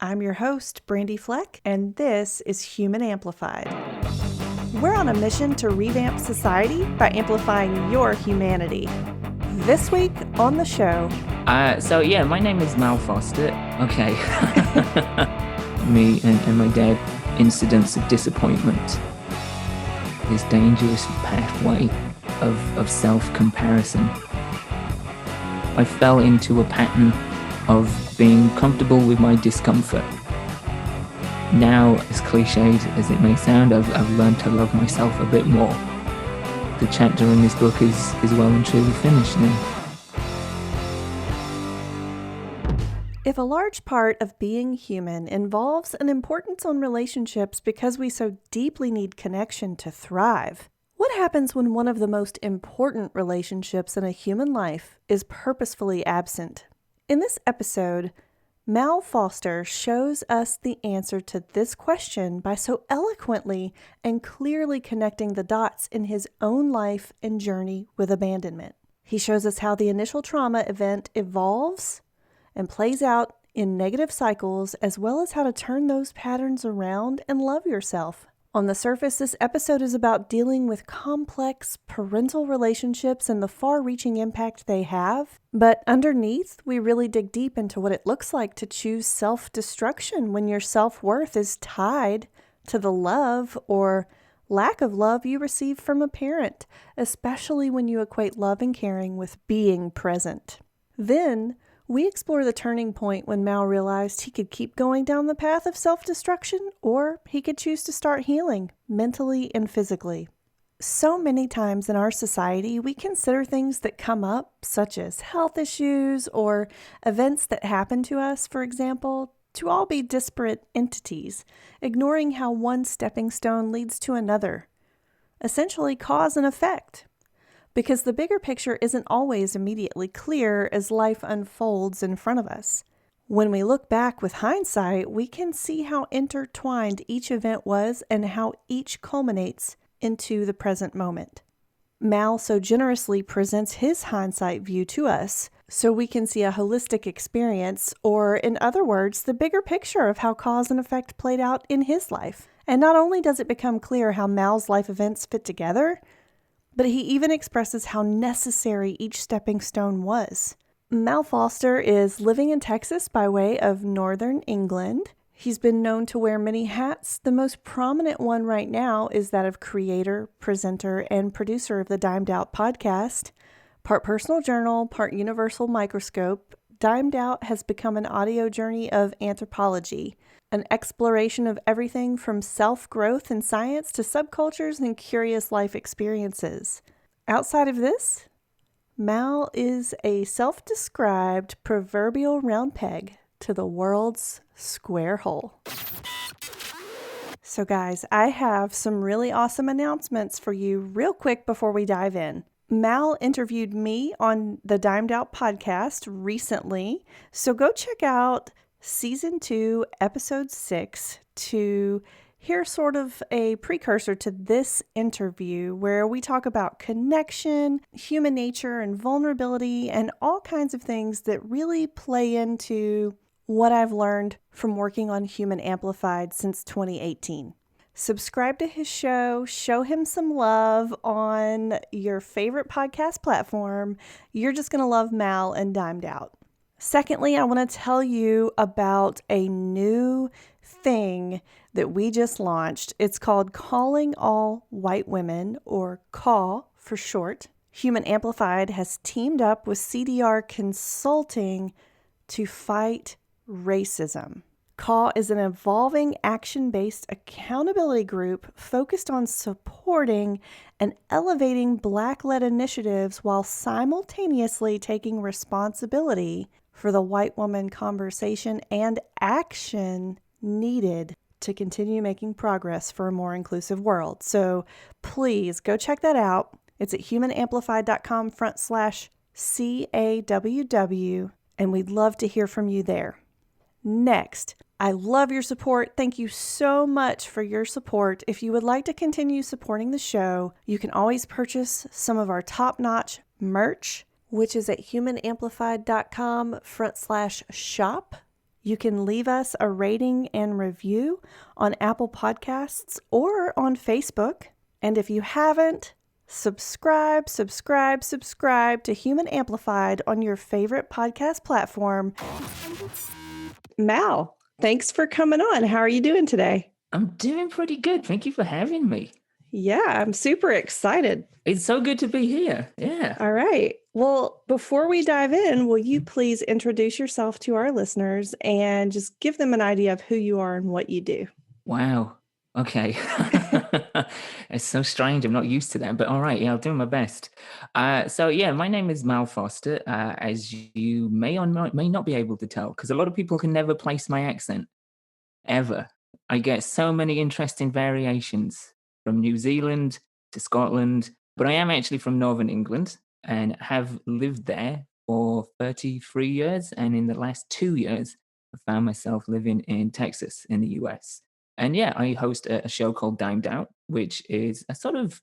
I'm your host, Brandy Fleck, and this is Human Amplified. We're on a mission to revamp society by amplifying your humanity. This week on the show... my name is Mal Foster. Okay. Me and my dad, incidents of disappointment. This dangerous pathway of self-comparison. I fell into a pattern of being comfortable with my discomfort. Now, as cliched as it may sound, I've learned to love myself a bit more. The chapter in this book is well and truly finished now. If a large part of being human involves an importance on relationships because we so deeply need connection to thrive, what happens when one of the most important relationships in a human life is purposefully absent? In this episode, Mal Foster shows us the answer to this question by so eloquently and clearly connecting the dots in his own life and journey with abandonment. He shows us how the initial trauma event evolves and plays out in negative cycles, as well as how to turn those patterns around and love yourself. On the surface, this episode is about dealing with complex parental relationships and the far-reaching impact they have. But underneath, we really dig deep into what it looks like to choose self-destruction when your self-worth is tied to the love or lack of love you receive from a parent, especially when you equate love and caring with being present. Then, we explore the turning point when Mal realized he could keep going down the path of self-destruction, or he could choose to start healing, mentally and physically. So many times in our society, we consider things that come up, such as health issues or events that happen to us, for example, to all be disparate entities, ignoring how one stepping stone leads to another. Essentially, cause and effect. Because the bigger picture isn't always immediately clear as life unfolds in front of us. When we look back with hindsight, we can see how intertwined each event was and how each culminates into the present moment. Mal so generously presents his hindsight view to us so we can see a holistic experience, or in other words, the bigger picture of how cause and effect played out in his life. And not only does it become clear how Mal's life events fit together, but he even expresses how necessary each stepping stone was. Mal Foster is living in Texas by way of Northern England. He's been known to wear many hats. The most prominent one right now is that of creator, presenter, and producer of the Dimed Out podcast. Part personal journal, part universal microscope, Dimed Out has become an audio journey of anthropology, an exploration of everything from self-growth and science to subcultures and curious life experiences. Outside of this, Mal is a self-described proverbial round peg to the world's square hole. So guys, I have some really awesome announcements for you real quick before we dive in. Mal interviewed me on the Dimed Out podcast recently, so go check out Season 2, Episode 6 to hear sort of a precursor to this interview where we talk about connection, human nature, and vulnerability, and all kinds of things that really play into what I've learned from working on Human Amplified since 2018. Subscribe to his show, show him some love on your favorite podcast platform. You're just going to love Mal and Dimed Out. Secondly, I want to tell you about a new thing that we just launched. It's called Calling All White Women, or CAW for short. Human Amplified has teamed up with CDR Consulting to fight racism. CAW is an evolving action-based accountability group focused on supporting and elevating Black-led initiatives while simultaneously taking responsibility for the white woman conversation and action needed to continue making progress for a more inclusive world. So please go check that out. It's at humanamplified.com/CAWW, and we'd love to hear from you there. Next, I love your support. Thank you so much for your support. If you would like to continue supporting the show, you can always purchase some of our top-notch merch, which is at humanamplified.com/shop. You can leave us a rating and review on Apple Podcasts or on Facebook. And if you haven't, subscribe to Human Amplified on your favorite podcast platform. Mal, thanks for coming on. How are you doing today? I'm doing pretty good. Thank you for having me. Yeah, I'm super excited. It's so good to be here. Yeah. All right. Well, before we dive in, will you please introduce yourself to our listeners and just give them an idea of who you are and what you do? Wow. Okay. It's so strange. I'm not used to that, but all right. Yeah, I'll do my best. My name is Mal Foster, as you may or may not be able to tell, because a lot of people can never place my accent ever. I get so many interesting variations from New Zealand to Scotland, but I am actually from Northern England and have lived there for 33 years. And in the last 2 years, I found myself living in Texas in the US. And yeah, I host a show called Dimed Out, which is a sort of,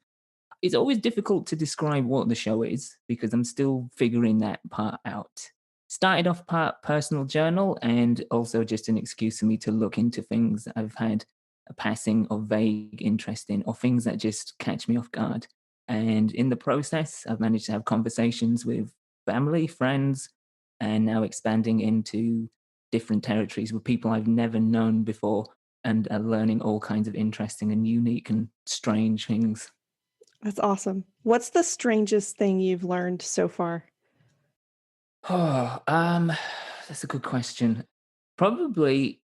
it's always difficult to describe what the show is because I'm still figuring that part out. Started off part personal journal and also just an excuse for me to look into things I've had a passing or vague interest in, or things that just catch me off guard. And in the process, I've managed to have conversations with family, friends, and now expanding into different territories with people I've never known before and are learning all kinds of interesting and unique and strange things. That's awesome. What's the strangest thing you've learned so far? Oh, that's a good question. Probably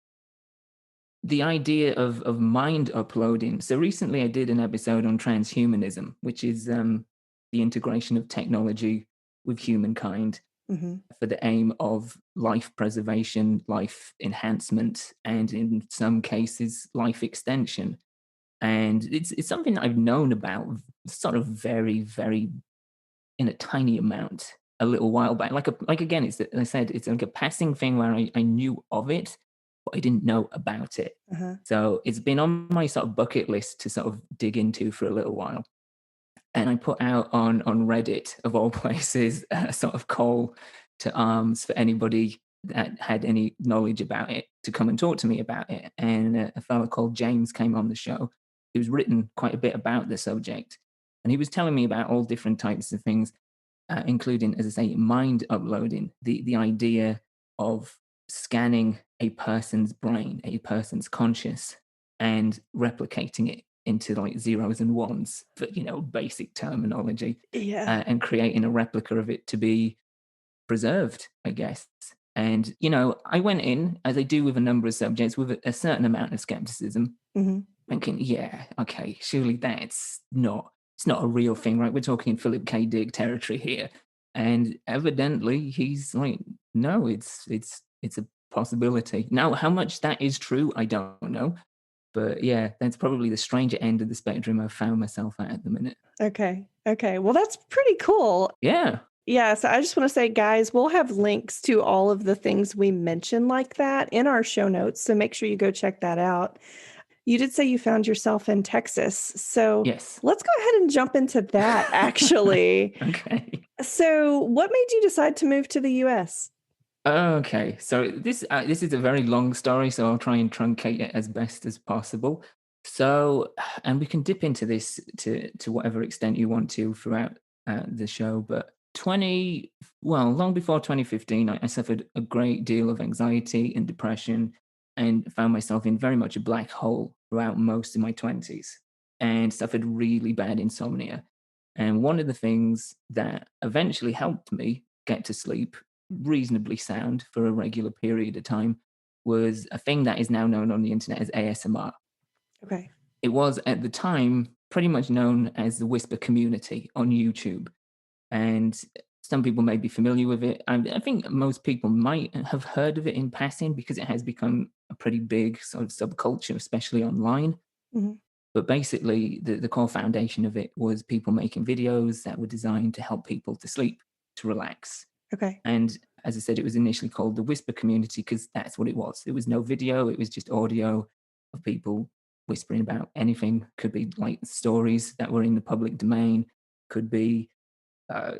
the idea of mind uploading. So recently I did an episode on transhumanism, which is the integration of technology with humankind Hmm. for the aim of life preservation, life enhancement, and in some cases, life extension. And it's something that I've known about sort of very, very in a tiny amount a little while back. Like again, it's I said, it's like a passing thing where I knew of it, but I didn't know about it. Uh-huh. So it's been on my sort of bucket list to sort of dig into for a little while. And I put out on Reddit of all places a sort of call to arms for anybody that had any knowledge about it to come and talk to me about it. And a fellow called James came on the show, who's written quite a bit about the subject. And he was telling me about all different types of things, including, as I say, mind uploading, the idea of scanning a person's brain, a person's conscious, and replicating it into like zeros and ones for, basic terminology, Yeah. and creating a replica of it to be preserved, I guess. And, I went in, as I do with a number of subjects, with a certain amount of skepticism, Hmm. thinking, yeah, okay, surely it's not a real thing, right? We're talking Philip K. Dick territory here. And evidently he's like, no, it's a possibility. Now, how much that is true, I don't know. But yeah, that's probably the stranger end of the spectrum I've found myself at the minute. Okay. Okay. Well, that's pretty cool. Yeah. Yeah. So I just want to say, guys, we'll have links to all of the things we mentioned like that in our show notes. So make sure you go check that out. You did say you found yourself in Texas. So Yes. let's go ahead and jump into that, actually. Okay. So, what made you decide to move to the US? Okay, so this is a very long story, so I'll try and truncate it as best as possible. So, and we can dip into this to whatever extent you want to throughout the show. But long before 2015, I suffered a great deal of anxiety and depression, and found myself in very much a black hole throughout most of my 20s, and suffered really bad insomnia. And one of the things that eventually helped me get to sleep reasonably sound for a regular period of time was a thing that is now known on the internet as ASMR. Okay. It was at the time pretty much known as the whisper community on YouTube. And some people may be familiar with it. I think most people might have heard of it in passing because it has become a pretty big sort of subculture, especially online. Hmm. But basically, the core foundation of it was people making videos that were designed to help people to sleep, to relax. Okay. And as I said, it was initially called the Whisper Community because that's what it was. It was no video, it was just audio of people whispering about anything. Could be like stories that were in the public domain, could be uh,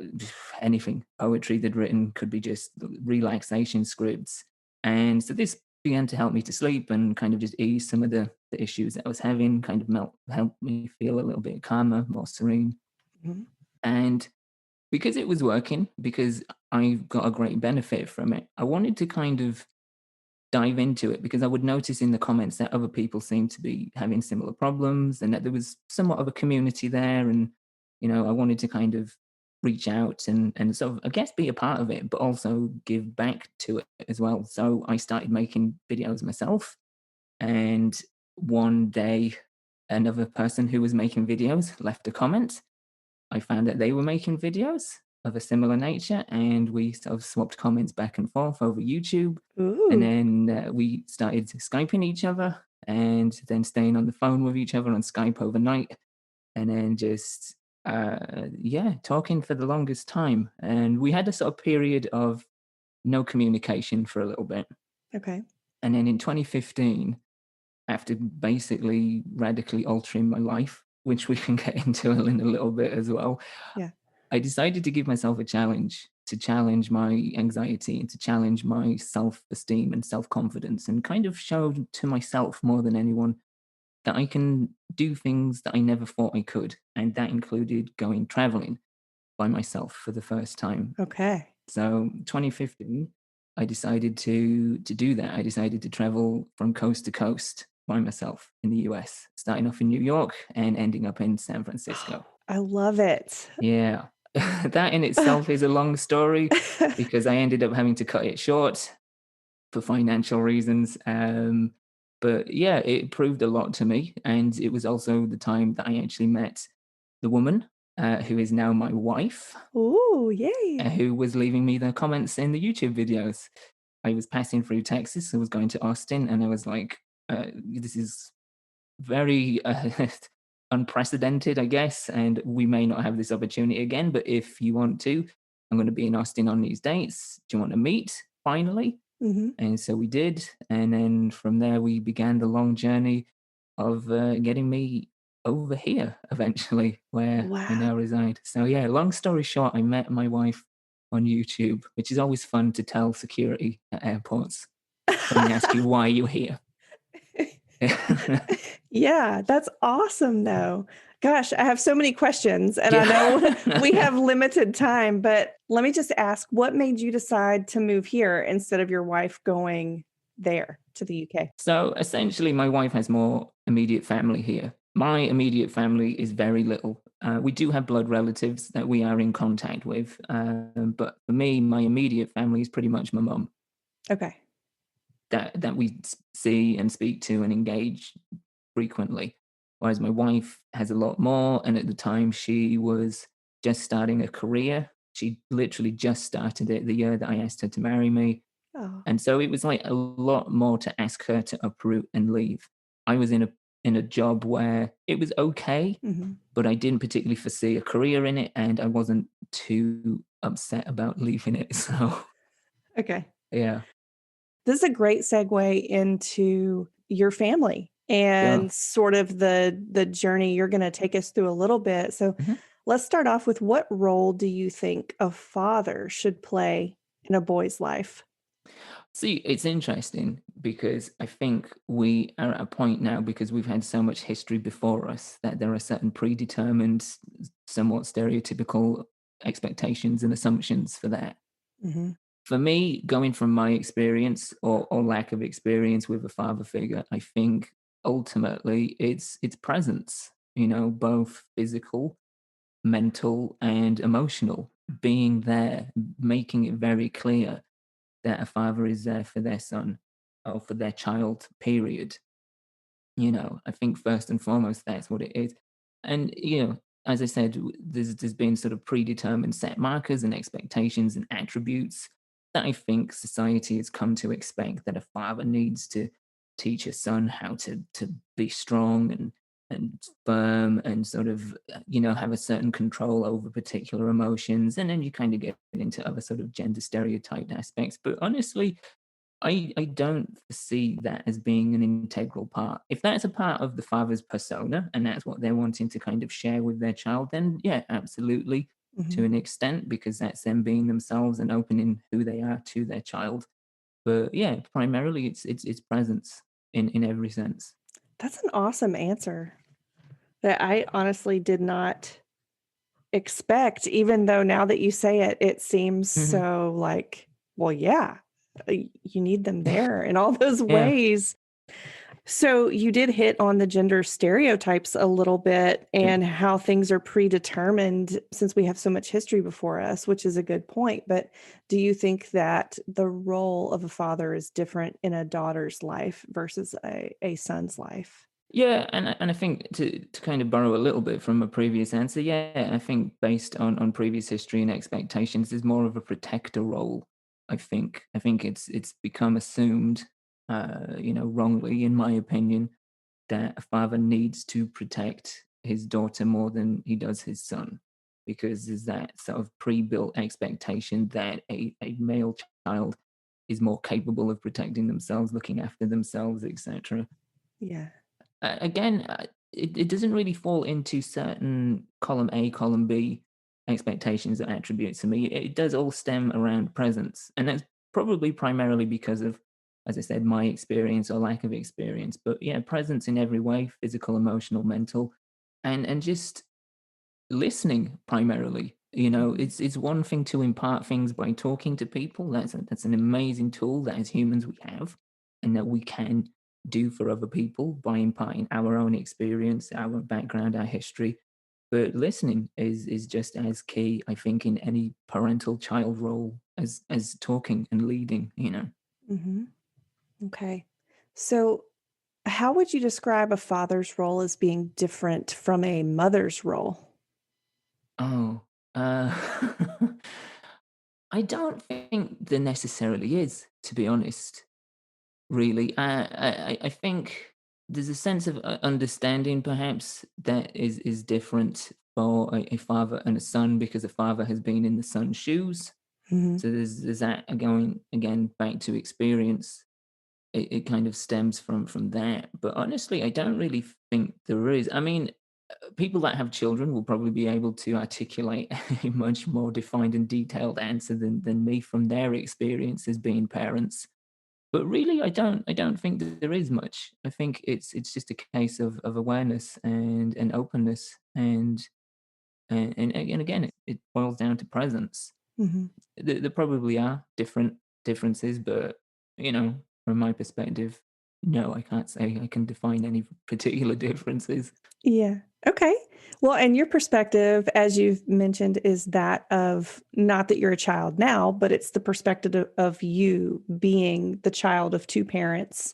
anything, poetry they'd written, could be just relaxation scripts. And so this began to help me to sleep and kind of just ease some of the issues that I was having, kind of help me feel a little bit calmer, more serene. Mhm. And because it was working, because I got a great benefit from it, I wanted to kind of dive into it because I would notice in the comments that other people seemed to be having similar problems and that there was somewhat of a community there. And, I wanted to kind of reach out and sort of, I guess, be a part of it, but also give back to it as well. So I started making videos myself. And one day, another person who was making videos left a comment. I found that they were making videos of a similar nature, and we sort of swapped comments back and forth over YouTube. And Ooh, then we started Skyping each other and then staying on the phone with each other on Skype overnight. And then just, yeah, talking for the longest time. And we had a sort of period of no communication for a little bit. okay. And then in 2015, after basically radically altering my life, which we can get into in a little bit as well, Yeah. I decided to give myself a challenge to challenge my anxiety and to challenge my self esteem and self confidence and kind of show to myself more than anyone that I can do things that I never thought I could. And that included going traveling by myself for the first time. Okay. So 2015, I decided to do that. I decided to travel from coast to coast by myself in the US, starting off in New York and ending up in San Francisco. I love it. Yeah. That in itself is a long story because I ended up having to cut it short for financial reasons. But yeah, it proved a lot to me. And it was also the time that I actually met the woman who is now my wife, Ooh, yay. who was leaving me the comments in the YouTube videos. I was passing through Texas. I was going to Austin, and I was like, this is very unprecedented, I guess. And we may not have this opportunity again, but if you want to, I'm going to be in Austin on these dates. Do you want to meet finally? Mhm. And so we did. And then from there, we began the long journey of getting me over here eventually, where I Wow. now reside. So, yeah, long story short, I met my wife on YouTube, which is always fun to tell security at airports when they ask you why you're here. Yeah, that's awesome, though. Gosh, I have so many questions, and I know we Yeah. have limited time, but let me just ask, what made you decide to move here instead of your wife going there to the UK? So essentially, my wife has more immediate family here. My immediate family is very little. We do have blood relatives that we are in contact with, but for me, my immediate family is pretty much my mum Okay. that we see and speak to and engage frequently. Whereas my wife has a lot more, and at the time, she was just starting a career. She literally just started it the year that I asked her to marry me. Oh. And so it was like a lot more to ask her to uproot and leave. I was in a job where it was okay, Mhm. but I didn't particularly foresee a career in it, and I wasn't too upset about leaving it. So Okay. yeah, This is a great segue into your family sure. and sort of the journey you're gonna take us through a little bit. So, Mhm. let's start off with what role do you think a father should play in a boy's life? See, it's interesting because I think we are at a point now because we've had so much history before us that there are certain predetermined, somewhat stereotypical expectations and assumptions for that. Mhm. For me, going from my experience or lack of experience with a father figure, I think ultimately it's presence, both physical, mental, and emotional. Being there, making it very clear that a father is there for their son or for their child, period. I think first and foremost, that's what it is. And, as I said, there's been sort of predetermined set markers and expectations and attributes that I think society has come to expect that a father needs to teach a son how to be strong and firm and sort of have a certain control over particular emotions, and then you kind of get into other sort of gender stereotyped aspects. But honestly, I don't see that as being an integral part. If that's a part of the father's persona and that's what they're wanting to kind of share with their child, then yeah, absolutely, to Mhm. an extent, because that's them being themselves and opening who they are to their child. But yeah, primarily it's presence in every sense. That's an awesome answer that I honestly did not expect, even though now that you say it, it seems Hmm. so like, well, yeah, you need them there in all those Yeah, ways. So you did hit on the gender stereotypes a little bit yeah. and how things are predetermined since we have so much history before us, which is a good point. But do you think that the role of a father is different in a daughter's life versus a son's life? Yeah, and I think to kind of borrow a little bit from a previous answer, yeah, I think based on previous history and expectations, there's more of a protector role. I think it's become assumed, wrongly, in my opinion, that a father needs to protect his daughter more than he does his son, because there's that sort of pre-built expectation that a male child is more capable of protecting themselves, looking after themselves, etc. Yeah. Again, it doesn't really fall into certain column A, column B expectations or attributes to me. It does all stem around presence. And that's probably primarily because of, as I said, my experience or lack of experience. But yeah, presence in every way, physical, emotional, mental, and just listening primarily. Mhm. It's one thing to impart things by talking to people. That's an amazing tool that as humans we have, and that we can do for other people by imparting our own experience, our background, our history. But listening is just as key, I think, in any parental child role as talking and leading. Mhm. Okay. So, how would you describe a father's role as being different from a mother's role? Oh, uh, I don't think there necessarily is, to be honest. Really, I think there's a sense of understanding, perhaps, that is different for a father and a son, because a father has been in the son's shoes. Mhm. So there's that, going again back to experience. It kind of stems from that. But honestly, I don't really think there is. I mean, people that have children will probably be able to articulate a much more defined and detailed answer than me from their experience as being parents. But really, I don't think that there is much. I think it's just a case of awareness and openness, and again, it boils down to presence. Mhm. There probably are differences, but, from my perspective, no, I can't say I can define any particular differences. Yeah. Okay. Well, and your perspective, as you've mentioned, is that of not that you're a child now, but it's the perspective of you being the child of two parents.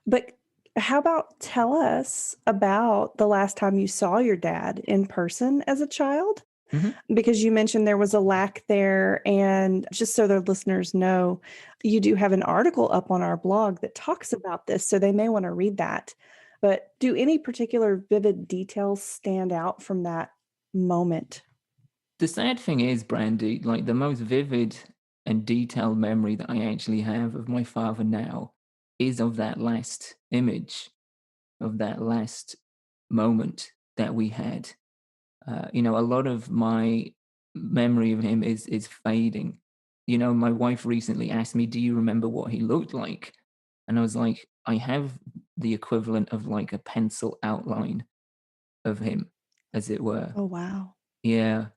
But how about tell us about the last time you saw your dad in person as a child? Mhm. Because you mentioned there was a lack there. And just so the listeners know, you do have an article up on our blog that talks about this. So they may want to read that. But do any particular vivid details stand out from that moment? The sad thing is, Brandy, like, the most vivid and detailed memory that I actually have of my father now is of that last image, of that last moment that we had. A lot of my memory of him is fading. My wife recently asked me, "Do you remember what he looked like?" And I was like, "I have the equivalent of like a pencil outline of him, as it were." Oh, wow. Yeah.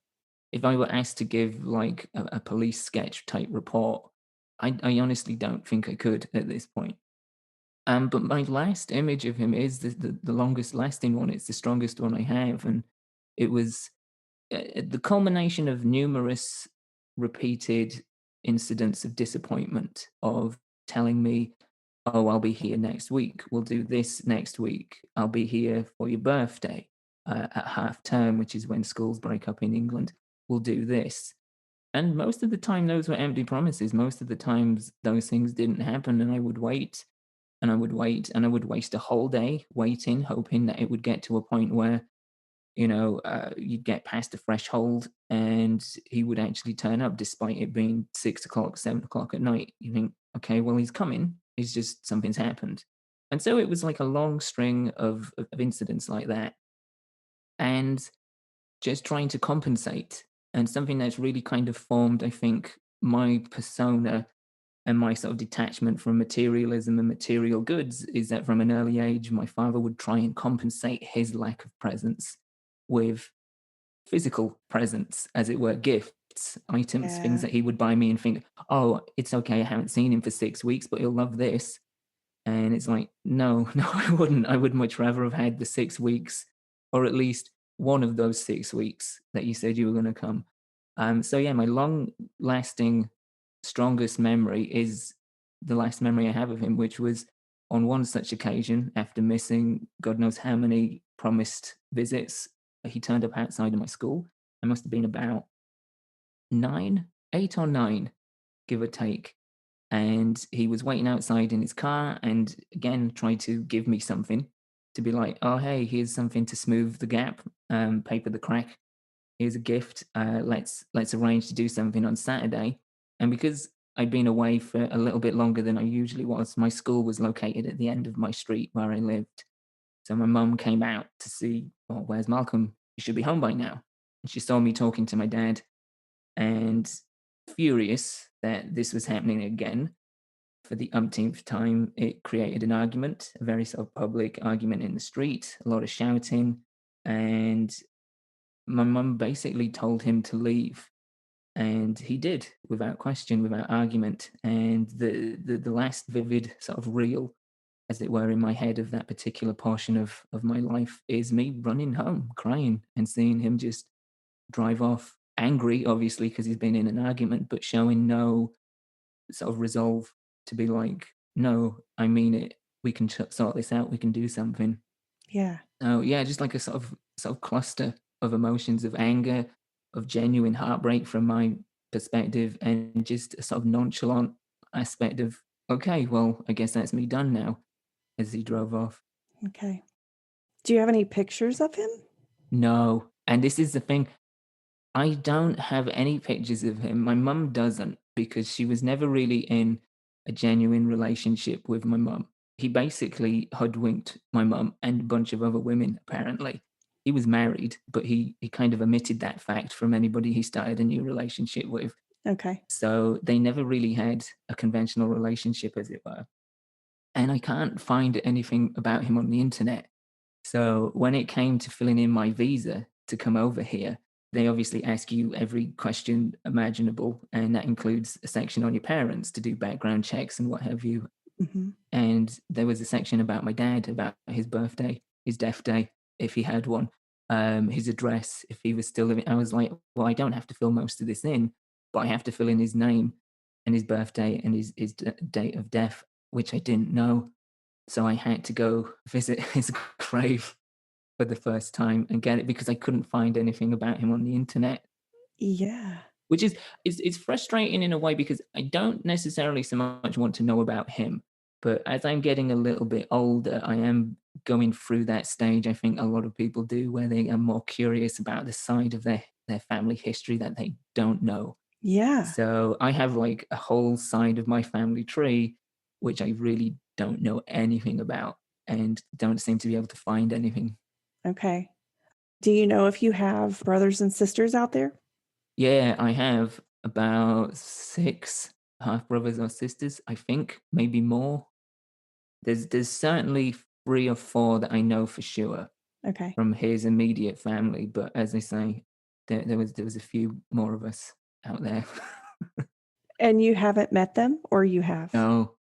If I were asked to give like a police sketch type report, I honestly don't think I could at this point. But my last image of him is the longest lasting one. It's the strongest one I have, and it was the culmination of numerous repeated incidents of disappointment, of telling me, "Oh, I'll be here next week. We'll do this next week. I'll be here for your birthday at half term, which is when schools break up in England. We'll do this." And most of the time, those were empty promises. Most of the times, those things didn't happen, and I would wait and I would wait and I would waste a whole day waiting, hoping that it would get to a point where, you'd get past the threshold and he would actually turn up despite it being 6 o'clock, 7 o'clock at night. You think, okay, well, he's coming. It's just something's happened. And so it was like a long string of incidents like that. And just trying to compensate. And something that's really kind of formed, I think, my persona And my sort of detachment from materialism and material goods is that from an early age, my father would try and compensate his lack of presence with physical presents, as it were, gifts, items, things Yeah. that he would buy me and think, oh, it's okay, I haven't seen him for 6 weeks, but he'll love this. And it's like, no, no, I wouldn't. I would much rather have had the 6 weeks, or at least one of those 6 weeks that you said you were going to come. So yeah, my long lasting, strongest memory is the last memory I have of him, which was on one such occasion after missing God knows how many promised visits. He turned up outside of my school. I must have been about 8 or 9, give or take. And he was waiting outside in his car and again tried to give me something to be like, oh, hey, here's something to smooth the gap, paper the crack. Here's a gift. Let's arrange to do something on Saturday. And because I'd been away for a little bit longer than I usually was, my school was located at the end of my street where I lived. So my mum came out to see, oh, where's Malcolm? He should be home by now. And she saw me talking to my dad and furious that this was happening again for the umpteenth time, it created an argument, a very sort of public argument in the street, a lot of shouting. And my mum basically told him to leave. And he did without question, without argument. And the last vivid sort of reel, as it were, in my head of that particular portion of my life is me running home, crying, and seeing him just drive off, angry, obviously, because he's been in an argument, but showing no sort of resolve to be like, no, I mean it. We can sort this out. We can do something. Yeah. So yeah, just like a sort of cluster of emotions of anger, of genuine heartbreak from my perspective, and just a sort of nonchalant aspect of okay, well, I guess that's me done now. As he drove off. Okay. Do you have any pictures of him? No, and this is the thing. I don't have any pictures of him. My mum doesn't because she was never really in a genuine relationship with my mum. He basically hoodwinked my mum and a bunch of other women, apparently. He was married, but he kind of omitted that fact from anybody he started a new relationship with. Okay. So they never really had a conventional relationship, as it were. And I can't find anything about him on the internet. So when it came to filling in my visa to come over here, they obviously ask you every question imaginable, and that includes a section on your parents to do background checks and what have you. Mhm. And there was a section about my dad, about his birthday, his death day, if he had one, his address, if he was still living. I was like, well, I don't have to fill most of this in, but I have to fill in his name and his birthday and his date of death, which I didn't know. So I had to go visit his grave for the first time and get it because I couldn't find anything about him on the internet, Yeah. which is it's frustrating in a way because I don't necessarily so much want to know about him. But as I'm getting a little bit older, I am going through that stage I think a lot of people do where they are more curious about the side of their family history that they don't know. Yeah. So I have like a whole side of my family tree which I really don't know anything about and don't seem to be able to find anything. Okay. Do you know if you have brothers and sisters out there? Yeah, I have about 6 half brothers or sisters, I think, maybe more. There's certainly 3 or 4 that I know for sure Okay. from his immediate family, but as I say, there was a few more of us out there. And you haven't met them or you have? No,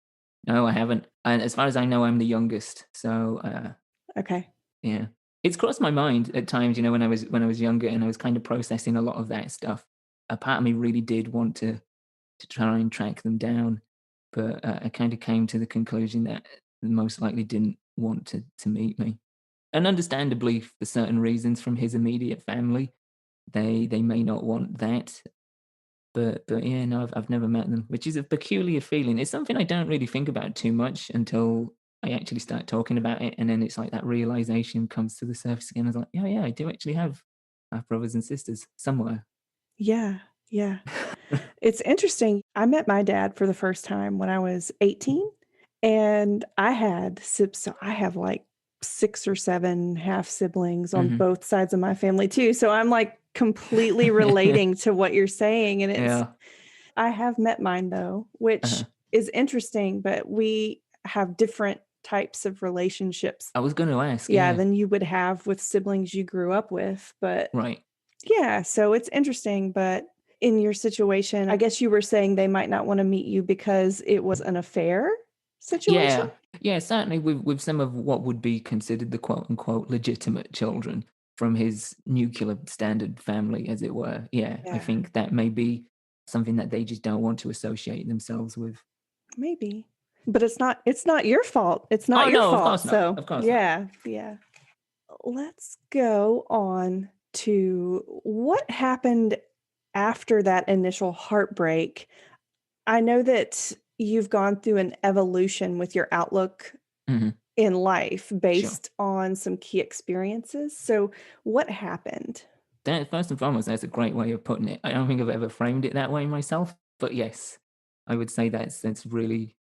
no, I haven't. And as far as I know, I'm the youngest. So Okay. yeah, it's crossed my mind at times. When I was younger and I was kind of processing a lot of that stuff. A part of me really did want to try and track them down, but I kind of came to the conclusion that they most likely didn't want to meet me, and understandably for certain reasons from his immediate family, they may not want that. But yeah, no, I've never met them, which is a peculiar feeling. It's something I don't really think about too much until I actually start talking about it, and then it's like that realization comes to the surface again. I was like, yeah, yeah, I do actually have brothers and sisters somewhere. Yeah. Yeah. It's interesting. I met my dad for the first time when I was 18, and I had so I have, like, 6 or 7 half siblings on Hmm. both sides of my family too, so I'm, like, completely relating to what you're saying, and Yeah. I have met mine though, which Uh-huh. is interesting, but we have different types of relationships, I was going to ask, yeah, yeah, than you would have with siblings you grew up with. But right. yeah, so it's interesting. But in your situation, I guess you were saying they might not want to meet you because it was an affair situation? Yeah, yeah, certainly with some of what would be considered the quote unquote legitimate children from his nuclear standard family, as it were. Yeah, I Yeah, think that may be something that they just don't want to associate themselves with. maybe. But it's not your fault. It's Oh not your no, of fault. course not. So, Of course not. yeah, yeah. Let's go on to what happened after that initial heartbreak. I know that you've gone through an evolution with your outlook Hmm. in life Sure. based on some key experiences. So, what happened? That first and foremost, that's a great way of putting it. I don't think I've ever framed it that way myself, but yes, I would say that's really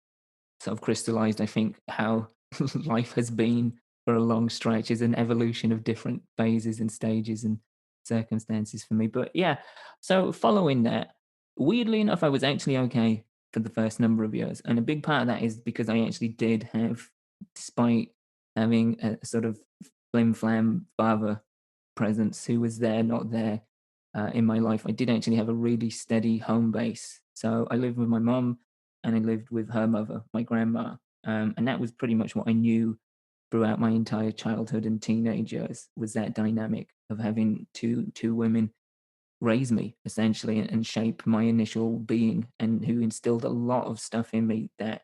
sort of crystallized, I think, how life has been for a long stretch is an evolution of different phases and stages and circumstances for me. But yeah, so following that, weirdly enough, I was actually okay for the first number of years. And a big part of that is because I actually did have, despite having a sort of flim flam father presence who was there, not there in my life, I did actually have a really steady home base. So I lived with my mum and I lived with her mother, my grandma. And that was pretty much what I knew throughout my entire childhood and teenage years was that dynamic of having two women raise me essentially and shape my initial being and who instilled a lot of stuff in me that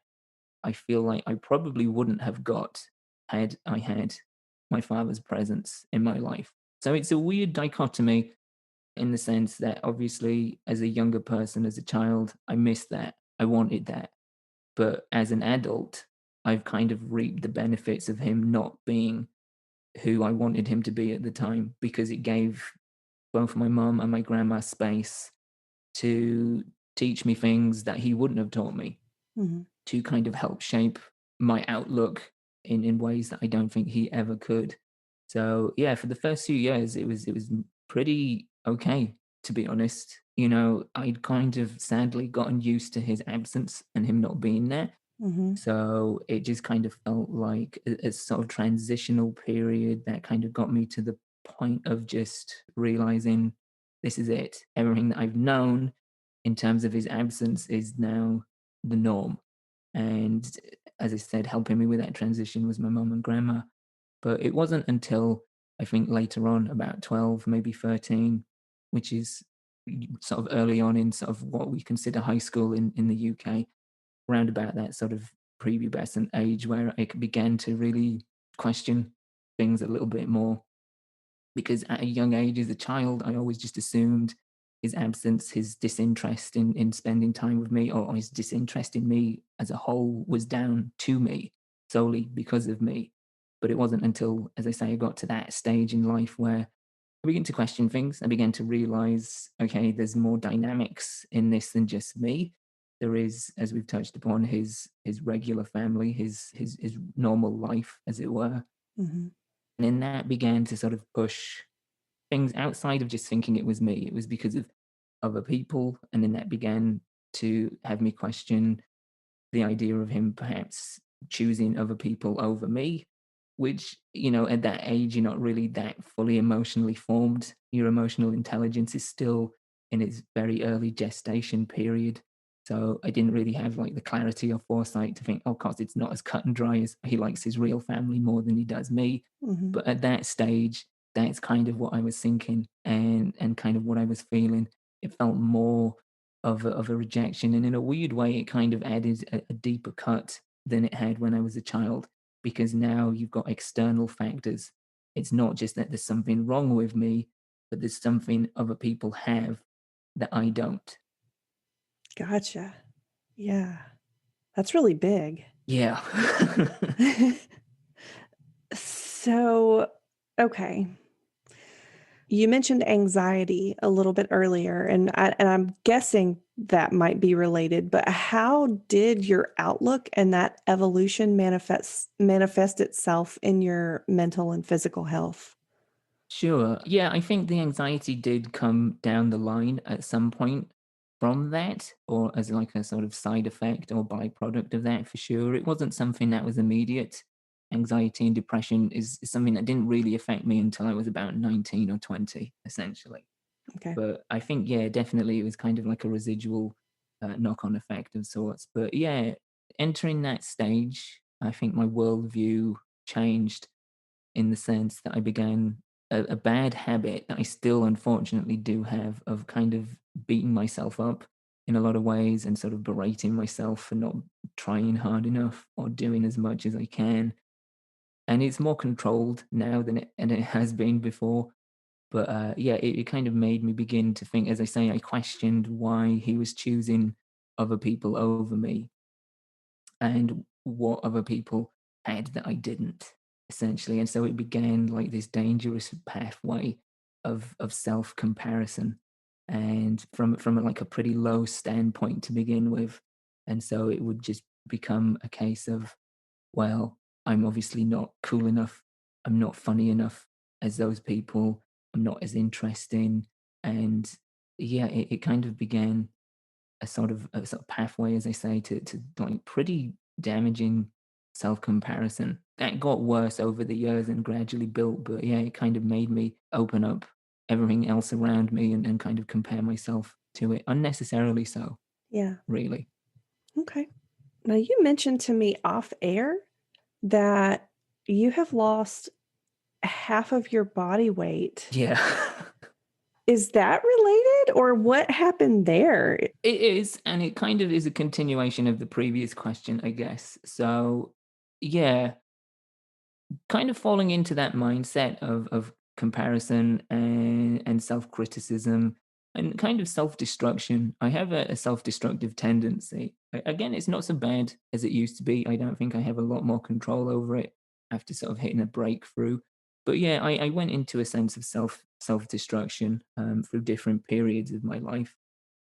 I feel like I probably wouldn't have got had I had my father's presence in my life. So it's a weird dichotomy in the sense that obviously as a younger person, as a child, I missed that. I wanted that. But as an adult, I've kind of reaped the benefits of him not being who I wanted him to be at the time because it gave both my mum and my grandma space to teach me things that he wouldn't have taught me, Mhm. to kind of help shape my outlook in ways that I don't think he ever could. So yeah, for the first few years, it was pretty okay, to be honest. You know, I'd kind of sadly gotten used to his absence and him not being there. Mhm. So it just kind of felt like a sort of transitional period that kind of got me to the point of just realizing this is it. Everything that I've known in terms of his absence is now the norm. And as I said, helping me with that transition was my mum and grandma. But it wasn't until I think later on, about 12, maybe 13, which is sort of early on in sort of what we consider high school in the UK, around about that sort of prepubescent age where I began to really question things a little bit more. Because at a young age, as a child, I always just assumed his absence, his disinterest in spending time with me, or his disinterest in me as a whole was down to me solely because of me. But it wasn't until, as I say, I got to that stage in life where I began to question things. I began to realize, okay, there's more dynamics in this than just me. There is, as we've touched upon, his regular family, his normal life, as it were. Mhm. And then that began to sort of push things outside of just thinking it was me. It was because of other people. And then that began to have me question the idea of him perhaps choosing other people over me, which, you know, at that age, you're not really that fully emotionally formed. Your emotional intelligence is still in its very early gestation period. So I didn't really have like the clarity or foresight to think, oh, cause it's not as cut and dry as he likes his real family more than he does me. Mhm. But at that stage, that's kind of what I was thinking and kind of what I was feeling. It felt more of a rejection. And in a weird way, it kind of added a deeper cut than it had when I was a child, because now you've got external factors. It's not just that there's something wrong with me, but there's something other people have that I don't. Gotcha. Yeah. That's really big. Yeah. So, okay. You mentioned anxiety a little bit earlier, and I'm guessing that might be related, but how did your outlook and that evolution manifest itself in your mental and physical health? Sure. Yeah, I think the anxiety did come down the line at some point. from that or as like a sort of side effect or byproduct of that for sure. It wasn't something that was immediate. Anxiety and depression is something that didn't really affect me until I was about 19 or 20, essentially. Okay. But I think, yeah, definitely it was kind of like a residual knock on effect of sorts. But yeah, entering that stage, I think my worldview changed in the sense that I began a bad habit that I still unfortunately do have of kind of beating myself up in a lot of ways and sort of berating myself for not trying hard enough or doing as much as I can. And it's more controlled now than it has been before. But yeah, it kind of made me begin to think, as I say, I questioned why he was choosing other people over me and what other people had that I didn't, essentially. And so it began like this dangerous pathway of self comparison, and from like a pretty low standpoint to begin with. And so it would just become a case of, well, I'm obviously not cool enough. I'm not funny enough as those people. I'm not as interesting. And yeah, it kind of began a sort of pathway, as I say, to like pretty damaging self comparison that got worse over the years and gradually built. But yeah, it kind of made me open up everything else around me and kind of compare myself to it unnecessarily. So Yeah. really, Okay. Now, you mentioned to me off air that you have lost half of your body weight. yeah. Is that related or what happened there? It is, and it kind of is a continuation of the previous question, I guess. So, yeah, kind of falling into that mindset of comparison and self-criticism and kind of self-destruction. I have a self-destructive tendency. Again, it's not so bad as it used to be. I don't think I have a lot more control over it after sort of hitting a breakthrough. But yeah, I went into a sense of self-destruction through different periods of my life,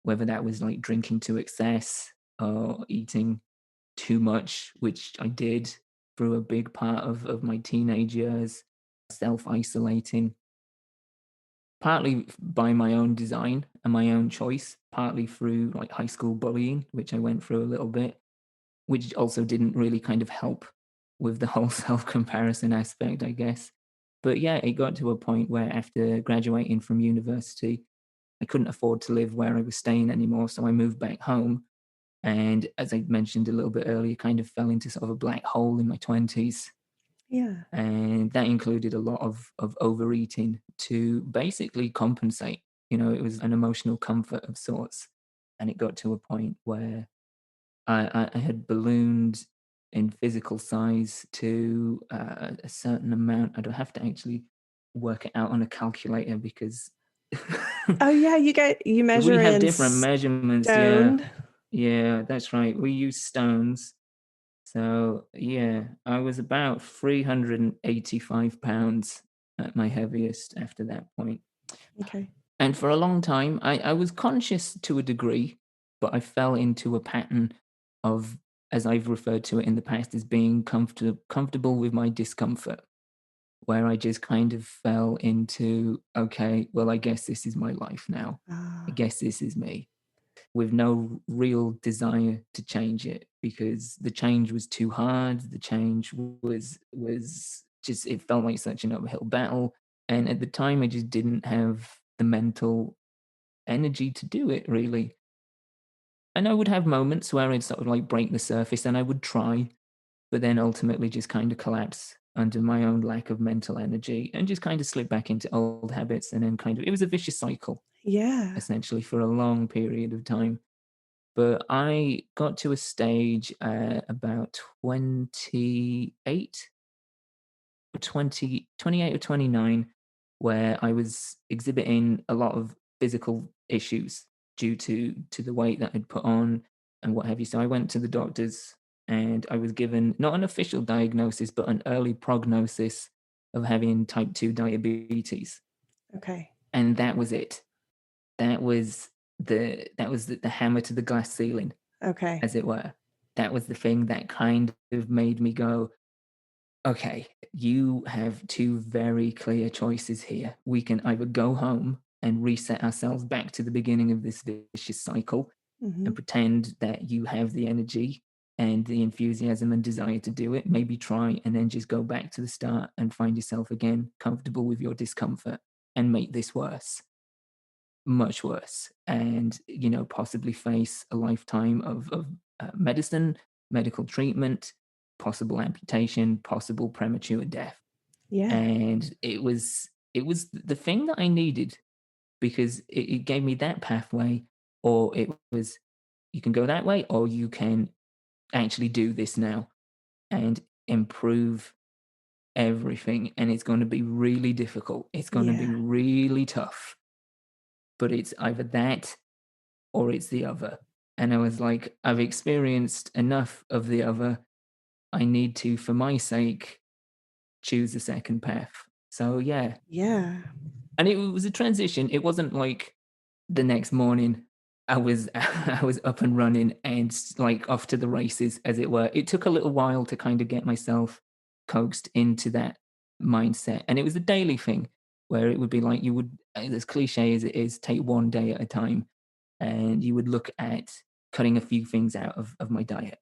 whether that was like drinking to excess or eating too much, which I did through a big part of my teenage years, self isolating, partly by my own design and my own choice, partly through like high school bullying, which I went through a little bit, which also didn't really kind of help with the whole self comparison aspect, I guess. But yeah, it got to a point where after graduating from university, I couldn't afford to live where I was staying anymore. So I moved back home. And as I mentioned a little bit earlier, kind of fell into sort of a black hole in my 20s. Yeah. And that included a lot of overeating to basically compensate. You know, it was an emotional comfort of sorts. And it got to a point where I had ballooned in physical size to a certain amount. I don't have to actually work it out on a calculator because Oh, yeah, you we measure have in different measurements. Yeah, stone. yeah, that's right. We use stones. So yeah, I was about 385 pounds at my heaviest after that point. Okay. And for a long time, I was conscious to a degree, but I fell into a pattern of, as I've referred to it in the past, as being comfortable with my discomfort, where I just kind of fell into, okay, well, I guess this is my life now. I Ah, guess this is me, with no real desire to change it because the change was too hard. The change was just, it felt like such an uphill battle. And at the time I just didn't have the mental energy to do it really. And I would have moments where I'd sort of like break the surface and I would try, but then ultimately just kind of collapse under my own lack of mental energy and just kind of slip back into old habits. And then kind of, it was a vicious cycle yeah. essentially for a long period of time. But I got to a stage about 28 or 28 or 29 where I was exhibiting a lot of physical issues due to the weight that I'd put on and what have you. So I went to the doctors and I was given not an official diagnosis, but an early prognosis of having type 2 diabetes. Okay. And that was it. That was the hammer to the glass ceiling, Okay. as it were. That was the thing that kind of made me go, okay, you have two very clear choices here. We can either go home and reset ourselves back to the beginning of this vicious cycle and Mhm. pretend that you have the energy and the enthusiasm and desire to do it. Maybe try and then just go back to the start and find yourself again comfortable with your discomfort and make this worse, much worse, and possibly face a lifetime of medicine, medical treatment, possible amputation, possible premature death. Yeah. And it was the thing that I needed because it gave me that pathway, or it was, you can go that way, or you can actually do this now and improve everything. And it's going to be really difficult. It's going to be Yeah. really tough, but it's either that or it's the other. And I was like, I've experienced enough of the other. I need to, for my sake, choose the second path. So yeah. Yeah. And it was a transition. It wasn't like the next morning I was I was up and running and like off to the races, as it were. It took a little while to kind of get myself coaxed into that mindset. And it was a daily thing where it would be like you would, as cliche as it is, take one day at a time, and you would look at cutting a few things out of my diet,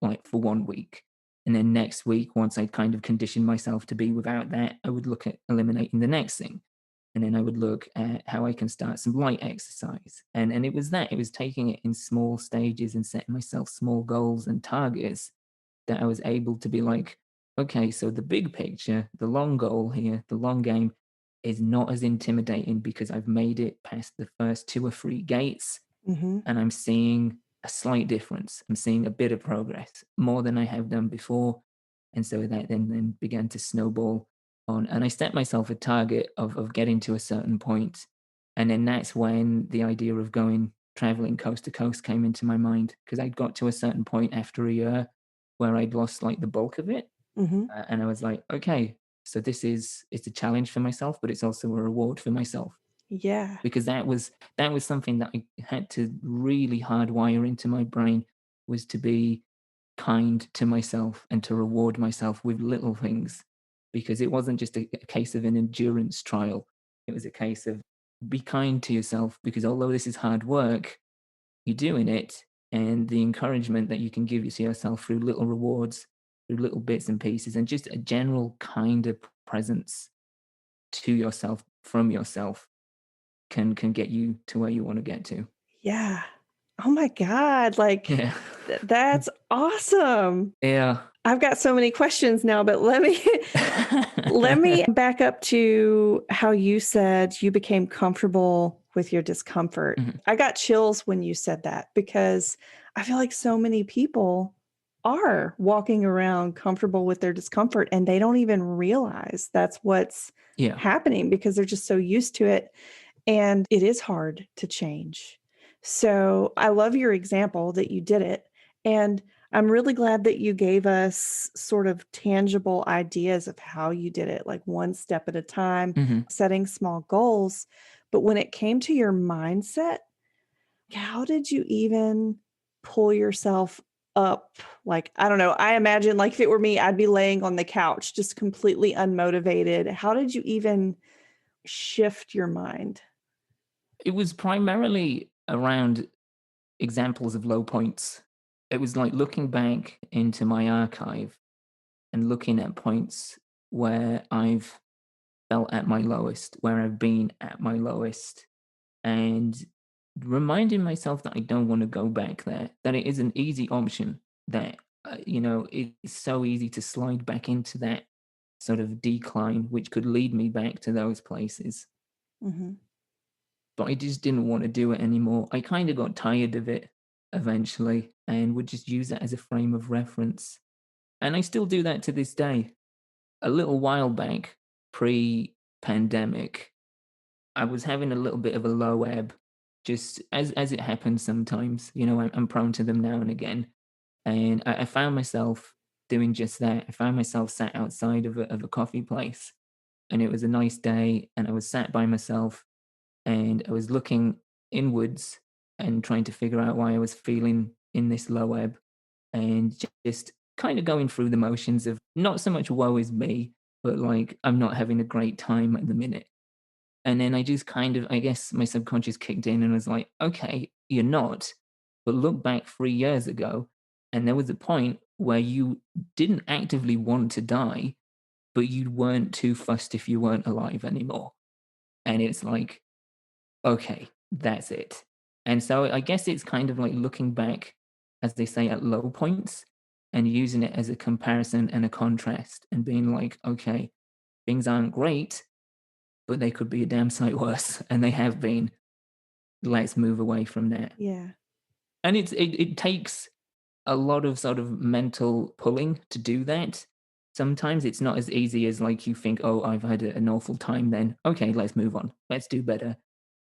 like for 1 week. And then next week, once I'd kind of conditioned myself to be without that, I would look at eliminating the next thing. And then I would look at how I can start some light exercise. And it was that, it was taking it in small stages and setting myself small goals and targets that I was able to be like, okay, so the big picture, the long goal here, the long game is not as intimidating because I've made it past the first two or three gates Mhm. and I'm seeing a slight difference. I'm seeing a bit of progress, more than I have done before. And so that then began to snowball on. And I set myself a target of getting to a certain point. And then that's when the idea of going traveling coast to coast came into my mind, because I'd got to a certain point after a year where I'd lost like the bulk of it. Mhm. And I was like, okay, so it's a challenge for myself, but it's also a reward for myself, Yeah. because that was something that I had to really hardwire into my brain, was to be kind to myself and to reward myself with little things, because it wasn't just a case of an endurance trial. It was a case of be kind to yourself, because although this is hard work, you're doing it, and the encouragement that you can give to yourself through little rewards, through little bits and pieces, and just a general kind of presence to yourself from yourself can get you to where you want to get to. Yeah. Oh my god, like, Yeah. that's awesome. Yeah. I've got so many questions now, but let me let me back up to how you said you became comfortable with your discomfort. Mhm. I got chills when you said that because I feel like so many people are walking around comfortable with their discomfort and they don't even realize that's what's Yeah. happening because they're just so used to it. And it is hard to change. So I love your example that you did it. And I'm really glad that you gave us sort of tangible ideas of how you did it, like one step at a time, Mhm. setting small goals. But when it came to your mindset, how did you even pull yourself up? Like, I don't know. I imagine, like, if it were me, I'd be laying on the couch, just completely unmotivated. How did you even shift your mind? It was primarily around examples of low points. It was like looking back into my archive and looking at points where I've felt at my lowest, where I've been at my lowest, and reminding myself that I don't want to go back there, that it is an easy option, that, it's so easy to slide back into that sort of decline, which could lead me back to those places. Mhm. But I just didn't want to do it anymore. I kind of got tired of it eventually and would just use it as a frame of reference. And I still do that to this day. A little while back, pre pandemic, I was having a little bit of a low ebb, just as it happens sometimes. I'm prone to them now and again. And I found myself doing just that. I found myself sat outside of a coffee place, and it was a nice day, and I was sat by myself, and I was looking inwards and trying to figure out why I was feeling in this low ebb, and just kind of going through the motions of not so much woe is me, but like I'm not having a great time at the minute. And then I just kind of, I guess my subconscious kicked in and was like, okay, you're not. But look back 3 years ago, and there was a point where you didn't actively want to die, but you weren't too fussed if you weren't alive anymore. And it's like, okay, that's it. And so I guess it's kind of like looking back, as they say, at low points and using it as a comparison and a contrast and being like, okay, things aren't great, but they could be a damn sight worse. And they have been. Let's move away from that. Yeah. And it takes a lot of sort of mental pulling to do that. Sometimes it's not as easy as like you think, oh, I've had an awful time then. Okay, let's move on. Let's do better.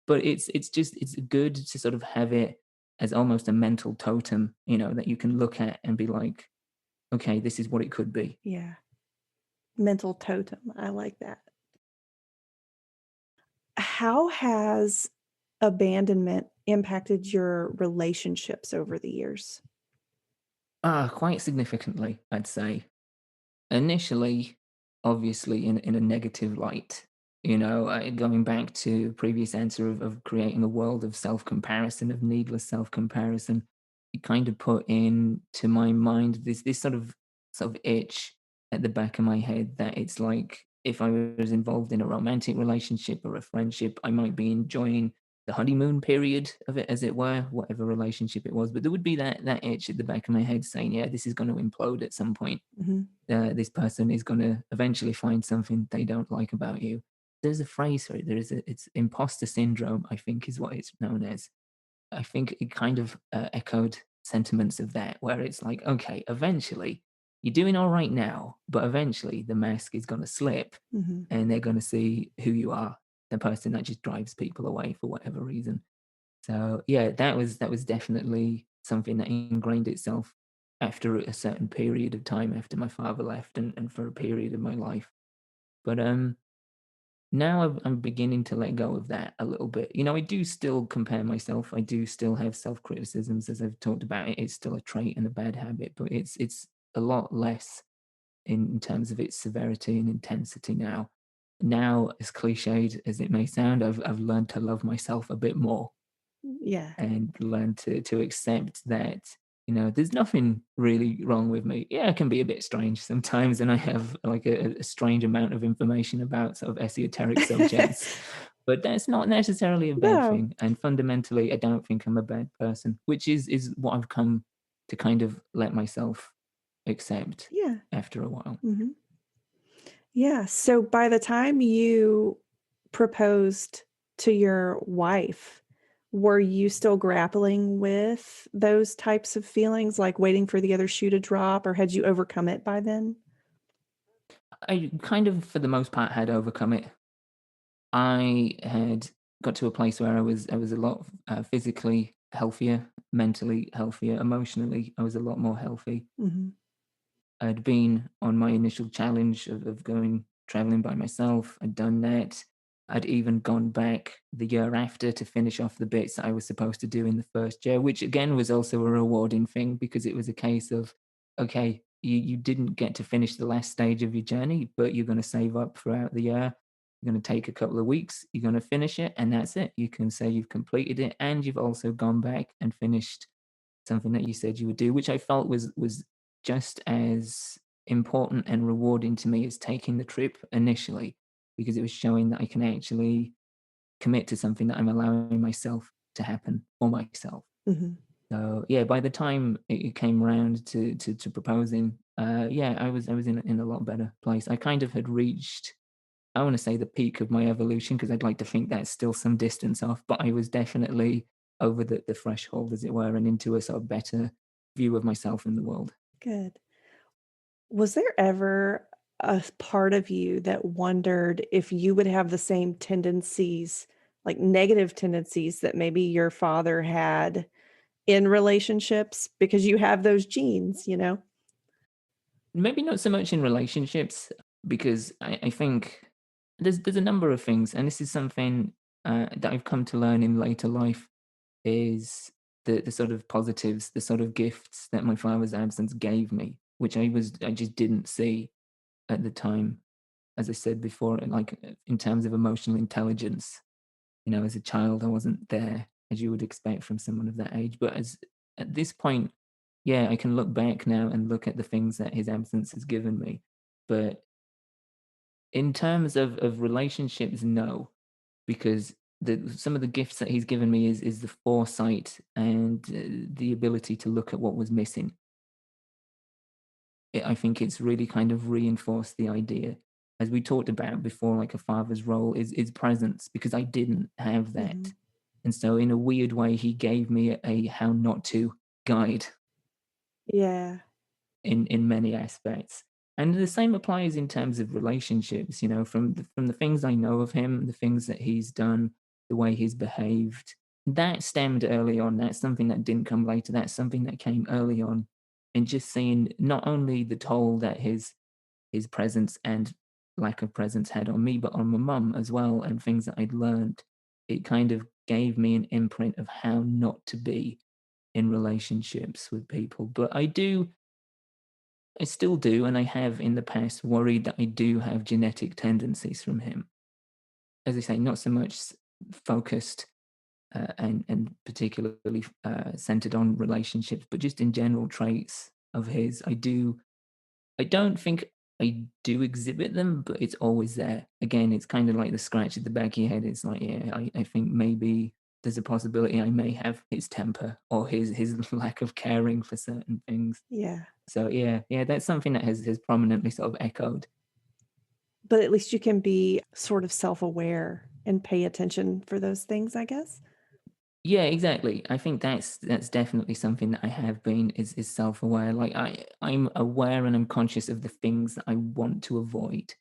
But it's just it's good to sort of have it as almost a mental totem, that you can look at and be like, okay, this is what it could be. Yeah. Mental totem. I like that. How has abandonment impacted your relationships over the years? Quite significantly, I'd say. Initially, obviously, in a negative light. Going back to previous answer of creating a world of self comparison, of needless self comparison, it kind of put into my mind this sort of itch at the back of my head that it's like if I was involved in a romantic relationship or a friendship, I might be enjoying the honeymoon period of it, as it were, whatever relationship it was. But there would be that itch at the back of my head saying, yeah, this is going to implode at some point. Mhm. This person is going to eventually find something they don't like about you. There's a phrase for it. It's imposter syndrome, I think, is what it's known as. I think it kind of echoed sentiments of that, where it's like, okay, eventually you're doing all right now, but eventually the mask is going to slip, Mhm. and they're going to see who you are, the person that just drives people away for whatever reason. So yeah, that was definitely something that ingrained itself after a certain period of time after my father left and for a period of my life. But now I'm beginning to let go of that a little bit. I do still compare myself. I do still have self criticisms, as I've talked about. It's still a trait and a bad habit, but it's a lot less in terms of its severity and intensity now. Now, as cliched as it may sound, I've learned to love myself a bit more Yeah. and learn to accept that there's nothing really wrong with me. Yeah, I can be a bit strange sometimes, and I have like a strange amount of information about sort of esoteric subjects, but that's not necessarily a bad No. thing. And fundamentally, I don't think I'm a bad person, which is what I've come to kind of let myself accept Yeah. after a while. Mhm. Yeah, so by the time you proposed to your wife, were you still grappling with those types of feelings, like waiting for the other shoe to drop, or had you overcome it by then? I kind of, for the most part, had overcome it. I had got to a place where I was a lot physically healthier, mentally healthier, emotionally I was a lot more healthy. Mhm. I'd been on my initial challenge of going traveling by myself. I'd done that. I'd even gone back the year after to finish off the bits that I was supposed to do in the first year, which again was also a rewarding thing because it was a case of, okay, you didn't get to finish the last stage of your journey, but you're going to save up throughout the year. You're going to take a couple of weeks, you're going to finish it, and that's it. You can say you've completed it, and you've also gone back and finished something that you said you would do, which I felt was just as important and rewarding to me as taking the trip initially, because it was showing that I can actually commit to something that I'm allowing myself to happen for myself. Mhm. So yeah, by the time it came around to proposing, yeah, I was in a lot better place. I kind of had reached, I want to say, the peak of my evolution, because I'd like to think that's still some distance off, but I was definitely over the threshold, as it were, and into a sort of better view of myself in the world. Good. Was there ever a part of you that wondered if you would have the same tendencies, like negative tendencies that maybe your father had in relationships because you have those genes, you know? Maybe not so much in relationships, because I think there's a number of things, and this is something that I've come to learn in later life, is the sort of positives, the sort of gifts that my father's absence gave me, which I just didn't see at the time. as I said before, like in terms of emotional intelligence. As a child, I wasn't there as you would expect from someone of that age. But as at this point, yeah, I can look back now and look at the things that his absence has given me. But in terms of relationships, no, because some of the gifts that he's given me is the foresight and the ability to look at what was missing. I think it's really kind of reinforced the idea, as we talked about before, like a father's role is presence, because I didn't have Hmm. that. And so, in a weird way, he gave me a how not to guide Yeah. in many aspects. And the same applies in terms of relationships, from the things I know of him, the things that he's done, the way he's behaved. That stemmed early on. That's something that didn't come later. That's something that came early on. And just seeing not only the toll that his presence and lack of presence had on me, but on my mum as well, and things that I'd learned. It kind of gave me an imprint of how not to be in relationships with people. But I still do, and I have in the past worried that I do have genetic tendencies from him. As I say, not so much focused and particularly centered on relationships, but just in general traits of his. I don't think I do exhibit them, but it's always there. Again, it's kind of like the scratch at the back of your head. It's like, yeah, I think maybe there's a possibility I may have his temper or his lack of caring for certain things. Yeah. So yeah, that's something that has prominently sort of echoed. But at least you can be sort of self-aware and pay attention for those things, I guess? Yeah, exactly. I think that's definitely something that I have been is self-aware. Like I'm aware and I'm conscious of the things that I want to avoid,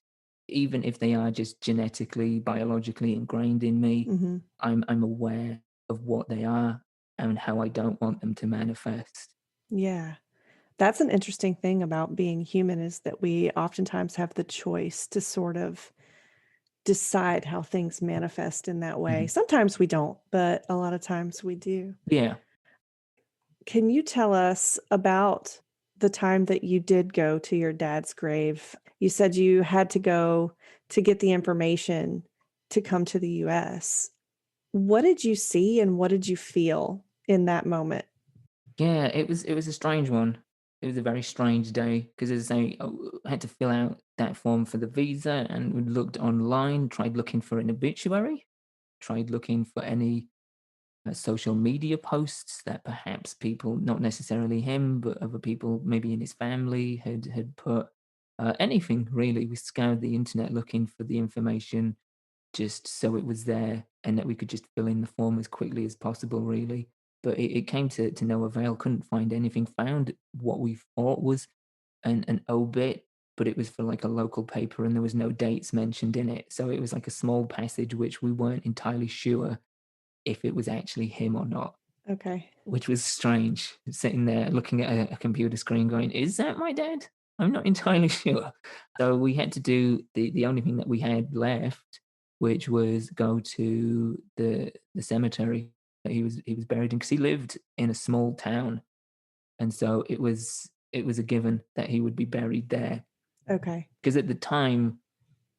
even if they are just genetically, biologically ingrained in me. Mhm. I'm aware of what they are and how I don't want them to manifest. Yeah. That's an interesting thing about being human is that we oftentimes have the choice to sort of decide how things manifest in that way. Mhm. Sometimes we don't, but a lot of times we do. Yeah. Can you tell us about the time that you did go to your dad's grave? You said you had to go to get the information to come to the US. What did you see and what did you feel in that moment? Yeah, it was a strange one. It was a very strange day because, as I say, I had to fill out that form for the visa, and we looked online, tried looking for an obituary, tried looking for any social media posts that perhaps people, not necessarily him, but other people maybe in his family had put. Anything really. We scoured the internet looking for the information just so it was there and that we could just fill in the form as quickly as possible, really. But it came to no avail. Couldn't find anything. Found what we thought was an obit, but it was for like a local paper and there was no dates mentioned in it. So it was like a small passage which we weren't entirely sure if it was actually him or not, Okay. which was strange. Sitting there looking at a computer screen going, "Is that my dad? I'm not entirely sure." So we had to do the only thing that we had left, which was go to the cemetery that he was buried in, because he lived in a small town, and so it was a given that he would be buried there. Okay. Because at the time,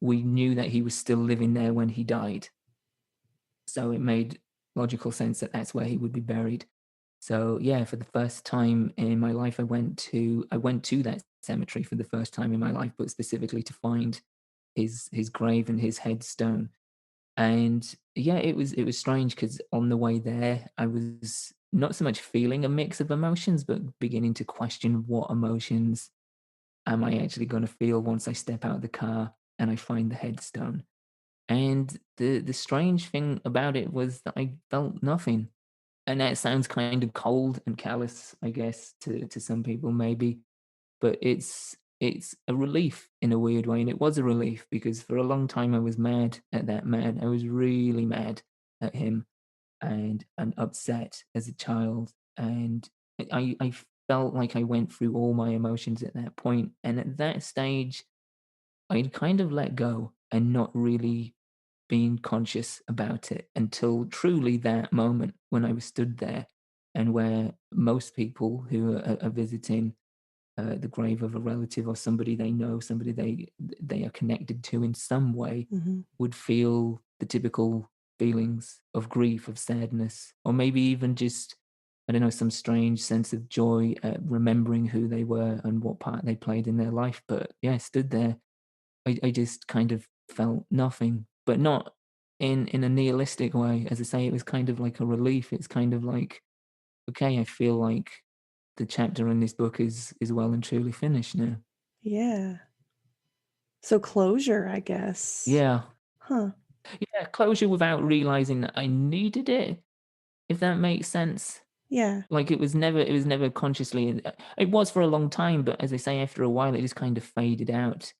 we knew that he was still living there when he died. So it made logical sense that that's where he would be buried. So yeah, for the first time in my life, I went to that cemetery for the first time in my life, but specifically to find his grave and his headstone. And yeah, it was strange because on the way there, I was not so much feeling a mix of emotions, but beginning to question what emotions am I actually going to feel once I step out of the car and I find the headstone. And the strange thing about it was that I felt nothing. And that sounds kind of cold and callous, I guess, to some people maybe, but it's a relief in a weird way, and it was a relief because for a long time I was mad at that man. I was really mad at him and upset as a child, and I felt like I went through all my emotions at that point, and at that stage, I'd kind of let go and not really being conscious about it until truly that moment when I was stood there and where most people who are visiting the grave of a relative or somebody they know, somebody they are connected to in some way, Hmm. would feel the typical feelings of grief, of sadness, or maybe even just, I don't know, some strange sense of joy at remembering who they were and what part they played in their life. But yeah, I stood there. I just kind of felt nothing, but not in a nihilistic way. As I say, it was kind of like a relief. It's kind of like, okay, I feel like the chapter in this book is well and truly finished now. Yeah. So closure, I guess. Yeah. Huh. Yeah, closure without realizing that I needed it, if that makes sense. Yeah. Like it was never consciously, it was for a long time, but as I say, after a while, it just kind of faded out.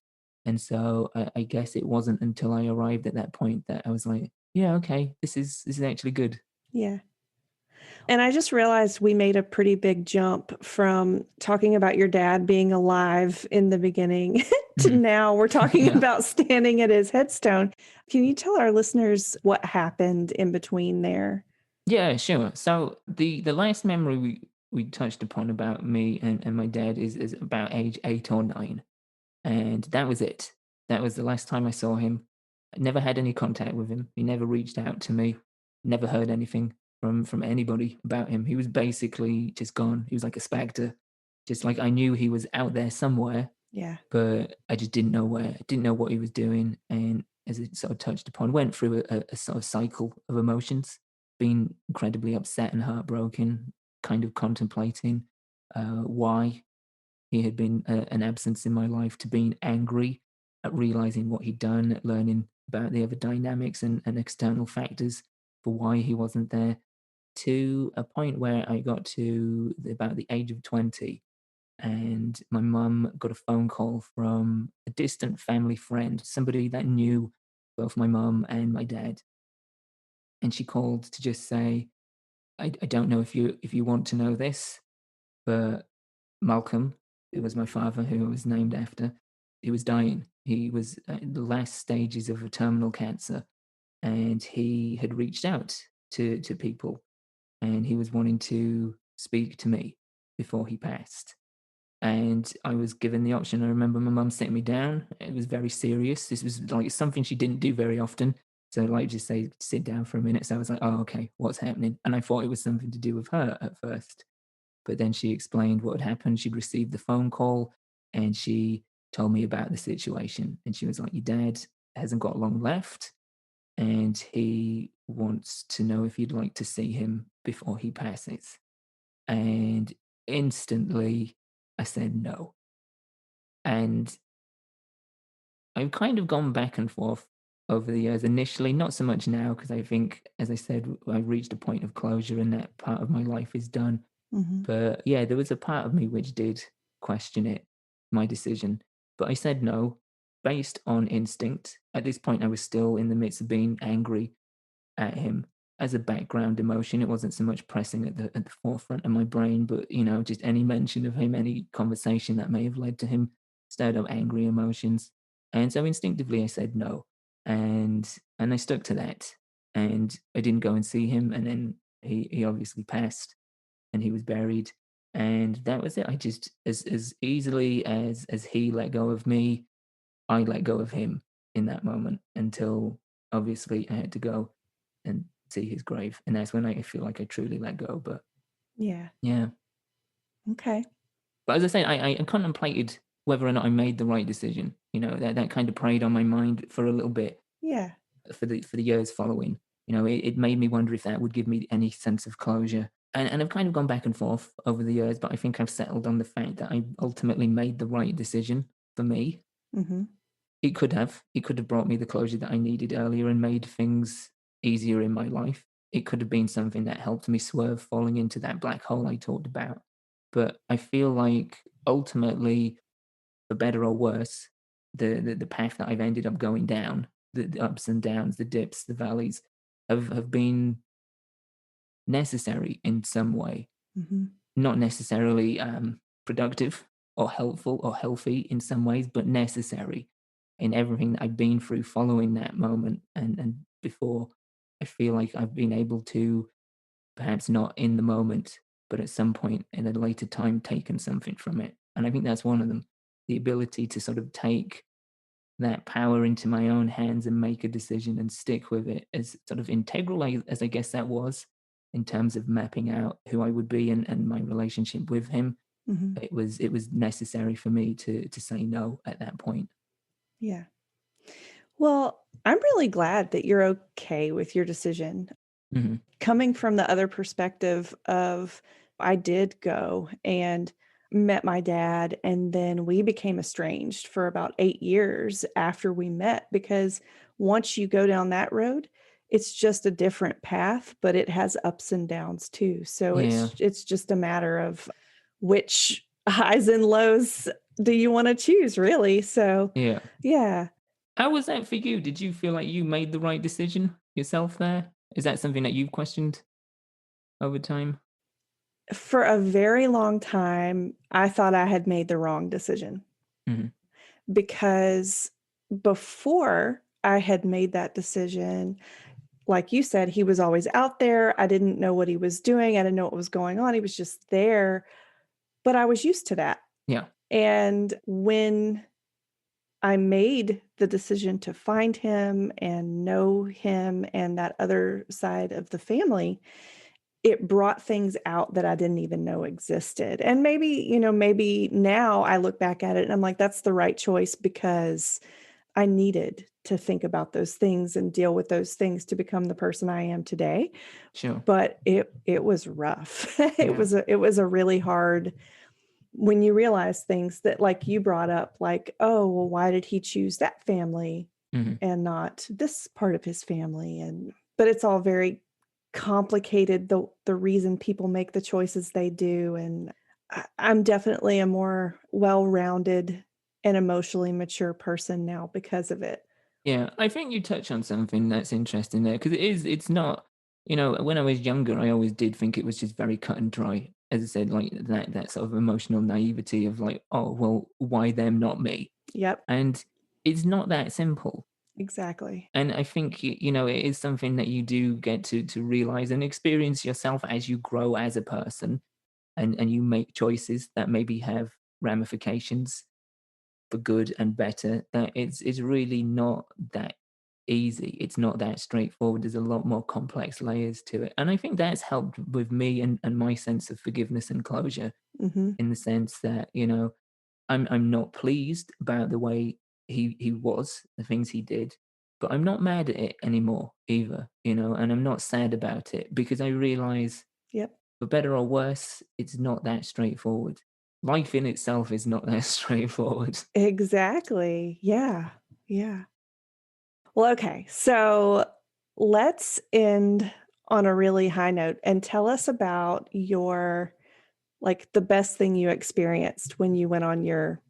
And so I guess it wasn't until I arrived at that point that I was like, yeah, okay, this is actually good. Yeah. And I just realized we made a pretty big jump from talking about your dad being alive in the beginning to Mhm. now we're talking Yeah. about standing at his headstone. Can you tell our listeners what happened in between there? Yeah, sure. So the last memory we touched upon about me and my dad is about age 8 or 9. And that was it. That was the last time I saw him. I never had any contact with him. He never reached out to me. Never heard anything from anybody about him. He was basically just gone. He was like a specter. Just like I knew he was out there somewhere, Yeah. but I just didn't know where. I didn't know what he was doing. And as it sort of touched upon, went through a sort of cycle of emotions, being incredibly upset and heartbroken, kind of contemplating why he had been an absence in my life, to being angry at realizing what he'd done, at learning about the other dynamics and external factors for why he wasn't there, to a point where I got to about the age of 20, and my mum got a phone call from a distant family friend, somebody that knew both my mum and my dad. And she called to just say, I don't know if you want to know this, but Malcolm, who was my father, who I was named after, he was dying. He was at the last stages of a terminal cancer, and he had reached out to people, and he was wanting to speak to me before he passed. And I was given the option. I remember my mum sitting me down. It was very serious. This was like something she didn't do very often. So, like, just say, sit down for a minute. So I was like, oh, okay, what's happening? And I thought it was something to do with her at first. But then she explained what had happened. She'd received the phone call and she told me about the situation. And she was like, your dad hasn't got long left and he wants to know if you'd like to see him before he passes. And instantly I said no. And I've kind of gone back and forth over the years. Initially, not so much now, because I think, as I said, I reached a point of closure and that part of my life is done. Hmm. But yeah, there was a part of me which did question it, my decision. But I said no, based on instinct. At this point, I was still in the midst of being angry at him as a background emotion. It wasn't so much pressing at the forefront of my brain, but just any mention of him, any conversation that may have led to him stirred up angry emotions. And so instinctively I said no. And I stuck to that. And I didn't go and see him. And then he obviously passed and he was buried. And that was it. I just as easily as he let go of me, I let go of him in that moment until obviously I had to go and see his grave. And that's when I feel like I truly let go. But Yeah. yeah. Okay. But as I say, I contemplated whether or not I made the right decision. That kind of preyed on my mind for a little bit Yeah. for the years following. It made me wonder if that would give me any sense of closure. And I've kind of gone back and forth over the years, but I think I've settled on the fact that I ultimately made the right decision for me. Hmm. It could have brought me the closure that I needed earlier and made things easier in my life. It could have been something that helped me swerve falling into that black hole I talked about. But I feel like ultimately, for better or worse, the path that I've ended up going down, the ups and downs, the dips, the valleys, have been necessary in some way. Hmm. Not necessarily productive or helpful or healthy in some ways, but necessary in everything that I've been through following that moment and before. I feel like I've been able to, perhaps not in the moment, but at some point in a later time, taken something from it. And I think that's one of them. The ability to sort of take that power into my own hands and make a decision and stick with it as sort of integral as I guess that was in terms of mapping out who I would be and my relationship with him. Hmm. It was necessary for me to say no at that point. Yeah. Well, I'm really glad that you're okay with your decision. Hmm. Coming from the other perspective of I did go and met my dad, and then we became estranged for about 8 years after we met, because once you go down that road, it's just a different path, but it has ups and downs too. So Yeah, it's just a matter of which highs and lows do you want to choose, really. So yeah. yeah. How was that for you? Did you feel like you made the right decision yourself there? Is that something that you've questioned over time? For a very long time, I thought I had made the wrong decision, Hmm. because before I had made that decision, like you said, he was always out there. I didn't know what he was doing. I didn't know what was going on. He was just there, but I was used to that. Yeah, And when I made the decision to find him and know him and that other side of the family, it brought things out that I didn't even know existed. And maybe, maybe now I look back at it and I'm like, that's the right choice, because I needed to think about those things and deal with those things to become the person I am today. sure. But it was rough. Yeah. It was a really hard, when you realize things that, like you brought up, like, oh, well, why did he choose that family Hmm. and not this part of his family? And but it's all very complicated, the reason people make the choices they do. And I'm definitely a more well-rounded and emotionally mature person now because of it. Yeah, I think you touch on something that's interesting there because it's not, when I was younger, I always did think it was just very cut and dry. As I said, like that sort of emotional naivety of like, oh, well, why them, not me? Yep, And it's not that simple. exactly. And I think, it is something that you do get to realize and experience yourself as you grow as a person and you make choices that maybe have ramifications for good and better, that it's really not that easy. It's not that straightforward. There's a lot more complex layers to it. And I think that's helped with me and my sense of forgiveness and closure Mhm. in the sense that, I'm not pleased about the way he was, the things he did, but I'm not mad at it anymore either, and I'm not sad about it because I realize Yep. for better or worse, it's not that straightforward. Life in itself is not that straightforward. Exactly. Yeah. Yeah. Well, okay. So let's end on a really high note and tell us about your, like, the best thing you experienced when you went on your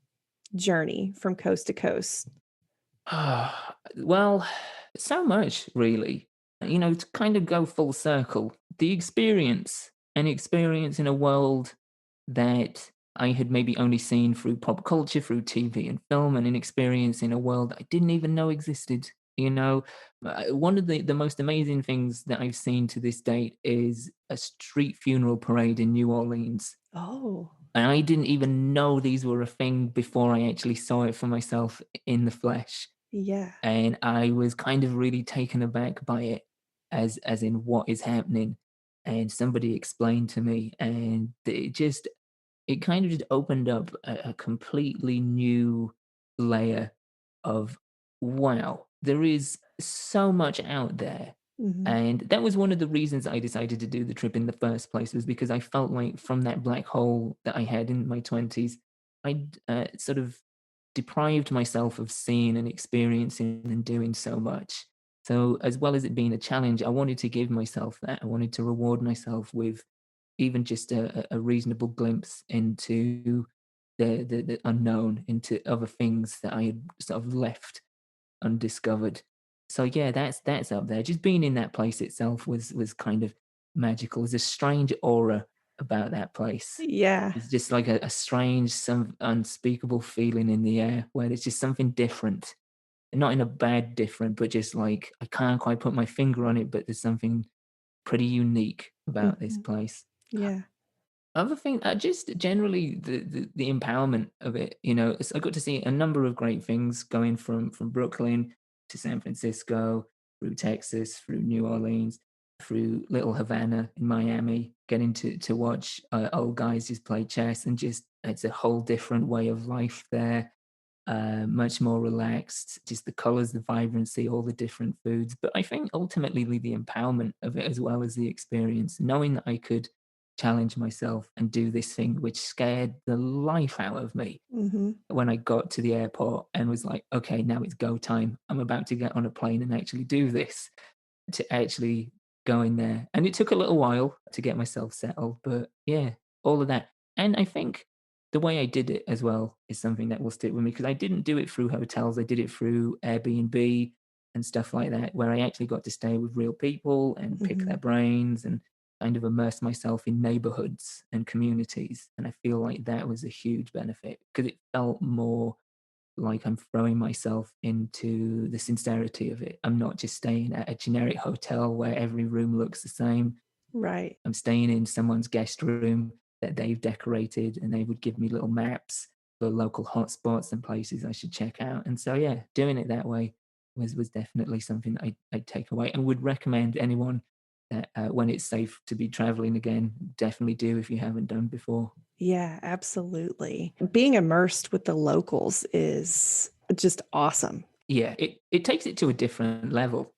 journey from coast to coast. Well, so much really. To kind of go full circle, the experience, an experience in a world that I had maybe only seen through pop culture, through TV and film, and an experience in a world I didn't even know existed. One of the most amazing things that I've seen to this date is a street funeral parade in New Orleans. Oh, And I didn't even know these were a thing before I actually saw it for myself in the flesh, yeah. and I was kind of really taken aback by it as in what is happening. And somebody explained to me, and it kind of just opened up a completely new layer of wow, there is so much out there. Mhm. And that was one of the reasons I decided to do the trip in the first place, was because I felt like from that black hole that I had in my 20s, I sort of deprived myself of seeing and experiencing and doing so much. So, as well as it being a challenge, I wanted to give myself that. I wanted to reward myself with even just a reasonable glimpse into the unknown, into other things that I had sort of left undiscovered. So yeah, that's up there. Just being in that place itself was kind of magical. There's a strange aura about that place. Yeah. It's just like a strange, some unspeakable feeling in the air where there's just something different. Not in a bad different, but just like I can't quite put my finger on it, but there's something pretty unique about this Mhm. place. Yeah. Other thing, just generally the empowerment of it. I got to see a number of great things going from Brooklyn to San Francisco, through Texas, through New Orleans, through Little Havana in Miami. Getting to watch old guys just play chess, and just it's a whole different way of life there. Much more relaxed, just the colors, the vibrancy, all the different foods. But I think ultimately the empowerment of it, as well as the experience, knowing that I could challenge myself and do this thing which scared the life out of me Hmm. when I got to the airport and was like, okay, now it's go time. I'm about to get on a plane and actually do this, to actually go in there. And it took a little while to get myself settled, but yeah, all of that. And I think the way I did it as well is something that will stick with me, because I didn't do it through hotels. I did it through Airbnb and stuff like that, where I actually got to stay with real people and pick Hmm. their brains and kind of immerse myself in neighborhoods and communities. And I feel like that was a huge benefit, because it felt more like I'm throwing myself into the sincerity of it. I'm not just staying at a generic hotel where every room looks the same. Right. I'm staying in someone's guest room that they've decorated, and they would give me little maps for local hotspots and places I should check out. And so, yeah, doing it that way was definitely something that I'd take away, and would recommend anyone that when it's safe to be traveling again, definitely do if you haven't done before. Yeah, absolutely. Being immersed with the locals is just awesome. Yeah, it takes it to a different level.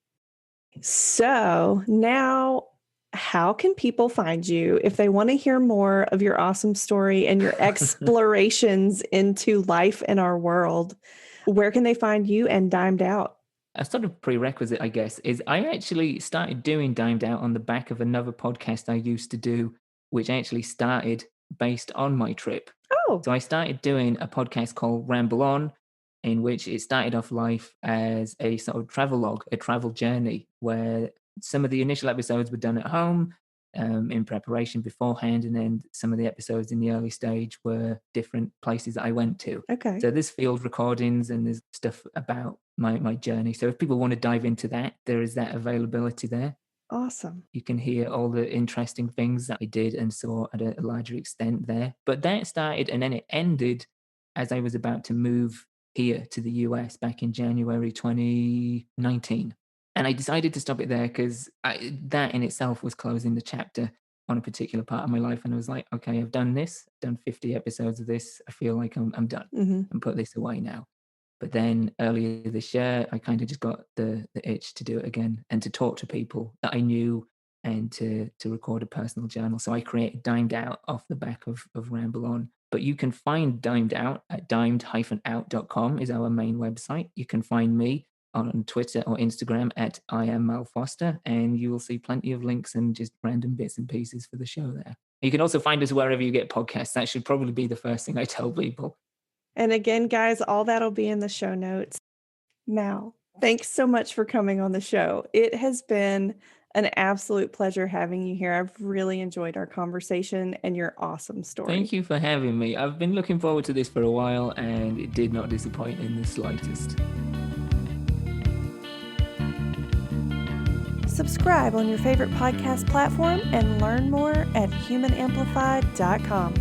So now, how can people find you if they want to hear more of your awesome story and your explorations into life in our world? Where can they find you and Dimed Out? A sort of prerequisite, I guess, is I actually started doing Dimed Out on the back of another podcast I used to do, which actually started based on my trip. Oh, So I started doing a podcast called Ramble On, in which it started off life as a sort of travel log, a travel journey, where some of the initial episodes were done at home, in preparation beforehand, and then some of the episodes in the early stage were different places that I went to. okay. So there's field recordings and there's stuff about my journey. So if people want to dive into that, there is that availability there. Awesome. You can hear all the interesting things that I did and saw at a larger extent there. But that started, and then it ended as I was about to move here to the US back in January 2019. And I decided to stop it there because that in itself was closing the chapter on a particular part of my life. And I was like, okay, I've done this, I've done 50 episodes of this. I feel like I'm done Hmm. and put this away now. But then earlier this year, I kind of just got the itch to do it again and to talk to people that I knew, and to record a personal journal. So I created Dimed Out off the back of Ramble On. But you can find Dimed Out at dimed-out.com is our main website. You can find me on Twitter or Instagram at I am Mal Foster, and you will see plenty of links and just random bits and pieces for the show there. You can also find us wherever you get podcasts. That should probably be the first thing I tell people. And again, guys, all that'll be in the show notes. Mal, thanks so much for coming on the show. It has been an absolute pleasure having you here. I've really enjoyed our conversation and your awesome story. Thank you for having me. I've been looking forward to this for a while, and it did not disappoint in the slightest. Subscribe on your favorite podcast platform and learn more at humanamplified.com.